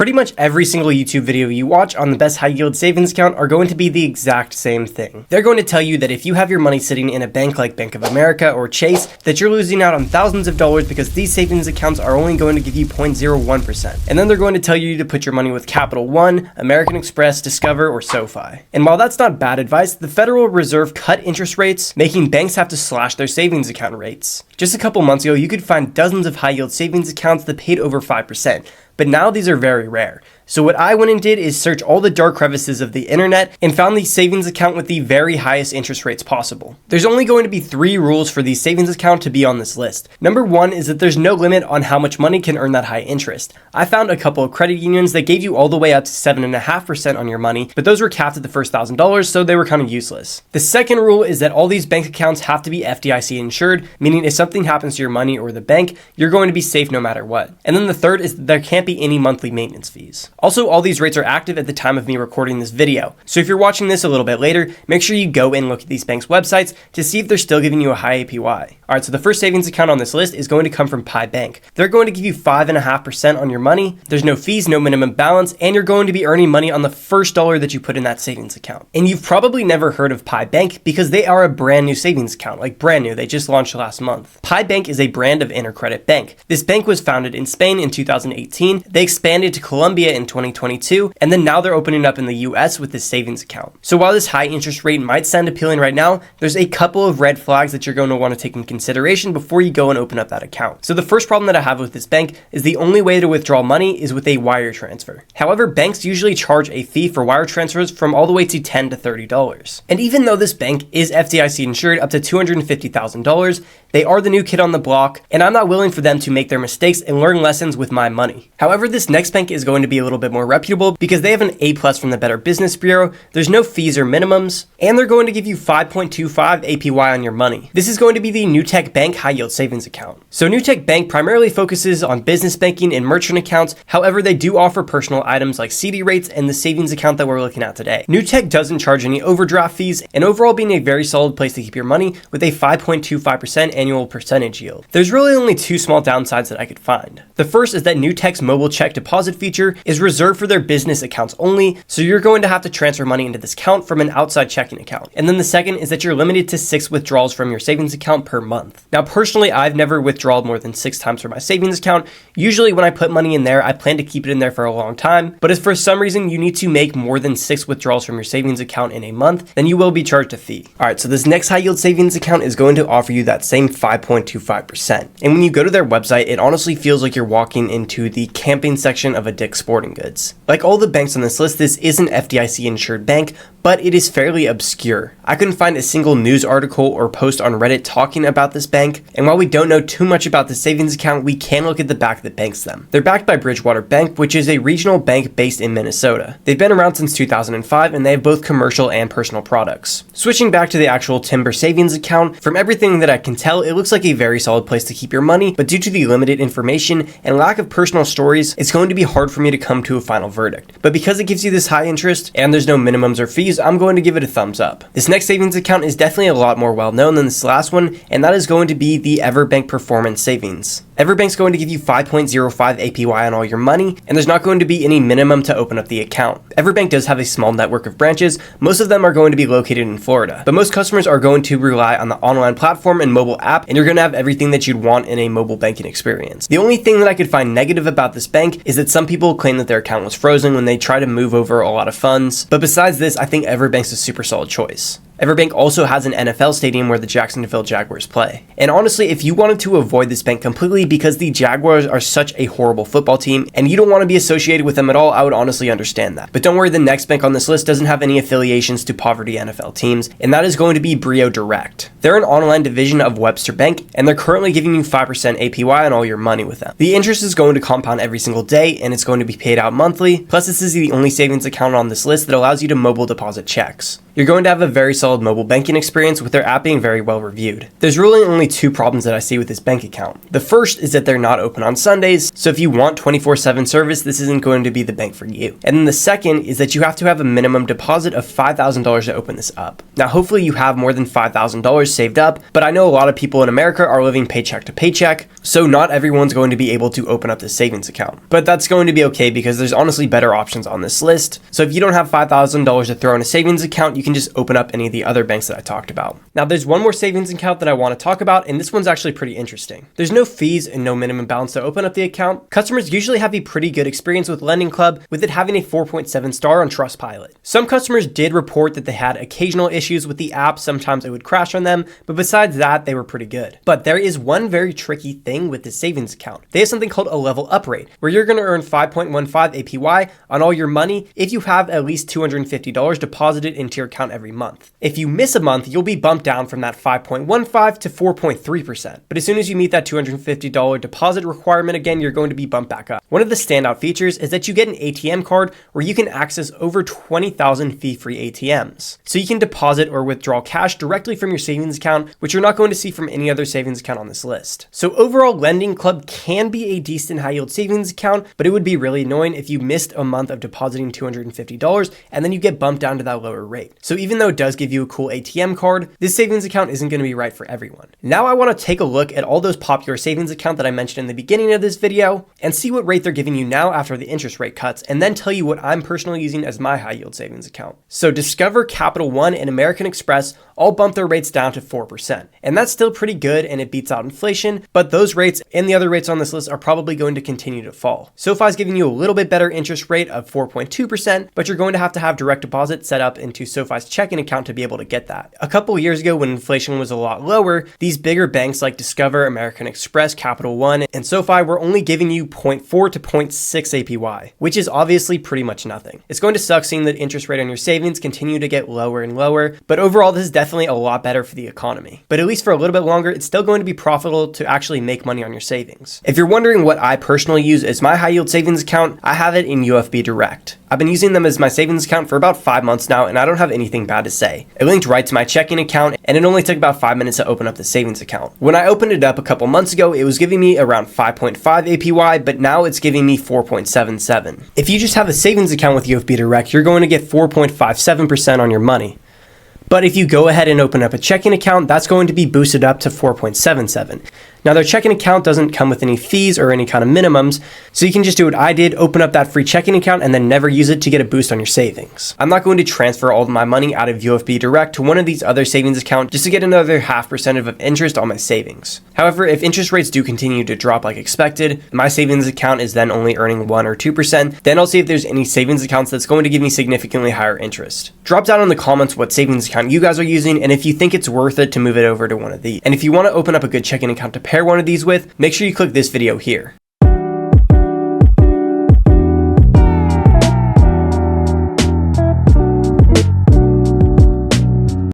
Pretty much every single YouTube video you watch on the best high yield savings account are going to be the exact same thing. They're going to tell you that if you have your money sitting in a bank like Bank of America or Chase, that you're losing out on thousands of dollars because these savings accounts are only going to give you 0.01%. And then they're going to tell you to put your money with Capital One, American Express, Discover, or Sofi. And while that's not bad advice, the Federal Reserve cut interest rates, making banks have to slash their savings account rates. Just a couple months ago, you could find dozens of high yield savings accounts that paid over 5%. But now these are very rare. So what I went and did is search all the dark crevices of the internet and found the savings account with the very highest interest rates possible. There's only going to be 3 rules for the savings account to be on this list. Number 1 is that there's no limit on how much money can earn that high interest. I found a couple of credit unions that gave you all the way up to 7.5% on your money, but those were capped at the first $1,000, so they were kind of useless. The second rule is that all these bank accounts have to be FDIC insured, meaning if something happens to your money or the bank, you're going to be safe no matter what. And then the third is that there can't be any monthly maintenance fees. Also, all these rates are active at the time of me recording this video. So if you're watching this a little bit later, make sure you go and look at these banks' websites to see if they're still giving you a high APY. Alright, so the first savings account on this list is going to come from PIBank. They're going to give you 5.5% on your money. There's no fees, no minimum balance, and you're going to be earning money on the first dollar that you put in that savings account. And you've probably never heard of PIBank because they are a brand new savings account, like brand new. They just launched last month. PIBank is a brand of intercredit bank. This bank was founded in Spain in 2018. They expanded to Colombia in 2022, and then now they're opening up in the US with this savings account. So while this high interest rate might sound appealing right now, there's a couple of red flags that you're going to want to take in consideration before you go and open up that account. So the first problem that I have with this bank is the only way to withdraw money is with a wire transfer. However, banks usually charge a fee for wire transfers from all the way to $10 to $30. And even though this bank is FDIC insured up to $250,000, they are the new kid on the block, and I'm not willing for them to make their mistakes and learn lessons with my money. However, this next bank is going to be a little bit more reputable because they have an A+ from the Better Business Bureau, there's no fees or minimums, and they're going to give you 5.25 APY on your money. This is going to be the Newtek Bank High Yield Savings Account. So Newtek Bank primarily focuses on business banking and merchant accounts, however they do offer personal items like CD rates and the savings account that we're looking at today. Newtek doesn't charge any overdraft fees, and overall being a very solid place to keep your money with a 5.25% annual percentage yield. There's really only 2 small downsides that I could find. The first is that Newtek's mobile check deposit feature is reserved for their business accounts only, so you're going to have to transfer money into this account from an outside checking account. And then the second is that you're limited to 6 withdrawals from your savings account per month. Now personally, I've never withdrawn more than 6 times from my savings account. Usually when I put money in there, I plan to keep it in there for a long time, but if for some reason you need to make more than 6 withdrawals from your savings account in a month, then you will be charged a fee. Alright, so this next high yield savings account is going to offer you that same 5.25%. And when you go to their website, it honestly feels like you're walking into the camping section of a Dick's Sporting Goods. Like all the banks on this list, this is an FDIC insured bank, but it is fairly obscure. I couldn't find a single news article or post on Reddit talking about this bank, and while we don't know too much about the savings account, we can look at the back that banks them. They're backed by Bridgewater Bank, which is a regional bank based in Minnesota. They've been around since 2005, and they have both commercial and personal products. Switching back to the actual TIMBR savings account, from everything that I can tell, it looks like a very solid place to keep your money, but due to the limited information and lack of personal stories, it's going to be hard for me to come to a final verdict. But because it gives you this high interest, and there's no minimums or fees, I'm going to give it a thumbs up. This next savings account is definitely a lot more well known than this last one, and that is going to be the Everbank Performance Savings. Everbank's going to give you 5.05 APY on all your money, and there's not going to be any minimum to open up the account. Everbank does have a small network of branches. Most of them are going to be located in Florida, but most customers are going to rely on the online platform and mobile app, and you're going to have everything that you'd want in a mobile banking experience. The only thing that I could find negative about this bank is that some people claim that their account was frozen when they try to move over a lot of funds, but besides this, I think Everbank's a super solid choice. Everbank also has an NFL stadium where the Jacksonville Jaguars play. And honestly, if you wanted to avoid this bank completely because the Jaguars are such a horrible football team and you don't want to be associated with them at all, I would honestly understand that. But don't worry, the next bank on this list doesn't have any affiliations to poverty NFL teams, and that is going to be Brio Direct. They're an online division of Webster Bank, and they're currently giving you 5% APY on all your money with them. The interest is going to compound every single day, and it's going to be paid out monthly. Plus, this is the only savings account on this list that allows you to mobile deposit checks. You're going to have a very solid mobile banking experience with their app being very well reviewed. There's really only two problems that I see with this bank account. The first is that they're not open on Sundays, so if you want 24/7 service, this isn't going to be the bank for you. And then the second is that you have to have a minimum deposit of $5,000 to open this up. Now, hopefully you have more than $5,000 saved up, but I know a lot of people in America are living paycheck to paycheck, so not everyone's going to be able to open up this savings account. But that's going to be okay because there's honestly better options on this list. So if you don't have $5,000 to throw in a savings account, you can just open up any of the other banks that I talked about. Now, there's one more savings account that I want to talk about, and this one's actually pretty interesting. There's no fees and no minimum balance to open up the account. Customers usually have a pretty good experience with Lending Club, with it having a 4.7 star on Trustpilot. Some customers did report that they had occasional issues with the app. Sometimes it would crash on them, but besides that, they were pretty good. But there is one very tricky thing with the savings account. They have something called a level up rate, where you're going to earn 5.15 APY on all your money if you have at least $250 deposited into your account every month. If you miss a month, you'll be bumped down from that 5.15 to 4.3%. But as soon as you meet that $250 deposit requirement again, you're going to be bumped back up. One of the standout features is that you get an ATM card where you can access over 20,000 fee-free ATMs. So you can deposit or withdraw cash directly from your savings account, which you're not going to see from any other savings account on this list. So overall, Lending Club can be a decent high yield savings account, but it would be really annoying if you missed a month of depositing $250 and then you get bumped down to that lower rate. So even though it does give you a cool ATM card, this savings account isn't going to be right for everyone. Now I want to take a look at all those popular savings accounts that I mentioned in the beginning of this video and see what rate they're giving you now after the interest rate cuts, and then tell you what I'm personally using as my high yield savings account. So Discover, Capital One, and American Express all bumped their rates down to 4%. And that's still pretty good and it beats out inflation, but those rates and the other rates on this list are probably going to continue to fall. SoFi is giving you a little bit better interest rate of 4.2%, but you're going to have direct deposit set up into SoFi's checking account to be able to get that. A couple years ago when inflation was a lot lower, these bigger banks like Discover, American Express, Capital One, and SoFi were only giving you 0.4 to 0.6 APY, which is obviously pretty much nothing. It's going to suck seeing the interest rate on your savings continue to get lower and lower, but overall this is definitely a lot better for the economy. But at least for a little bit longer, it's still going to be profitable to actually make money on your savings. If you're wondering what I personally use as my high yield savings account, I have it in UFB Direct. I've been using them as my savings account for about 5 months now, and I don't have anything bad to say. It linked right to my checking account, and it only took about 5 minutes to open up the savings account. When I opened it up a couple months ago, it was giving me around 5.5 APY, but now it's giving me 4.77. If you just have a savings account with UFB Direct, you're going to get 4.57% on your money. But if you go ahead and open up a checking account, that's going to be boosted up to 4.77. Now, their checking account doesn't come with any fees or any kind of minimums, so you can just do what I did, open up that free checking account and then never use it to get a boost on your savings. I'm not going to transfer all of my money out of UFB Direct to one of these other savings accounts just to get another 0.5% of interest on my savings. However, if interest rates do continue to drop like expected, my savings account is then only earning 1 or 2%, then I'll see if there's any savings accounts that's going to give me significantly higher interest. Drop down in the comments what savings account you guys are using and if you think it's worth it to move it over to one of these. And if you want to open up a good checking account to pair one of these with, make sure you click this video here.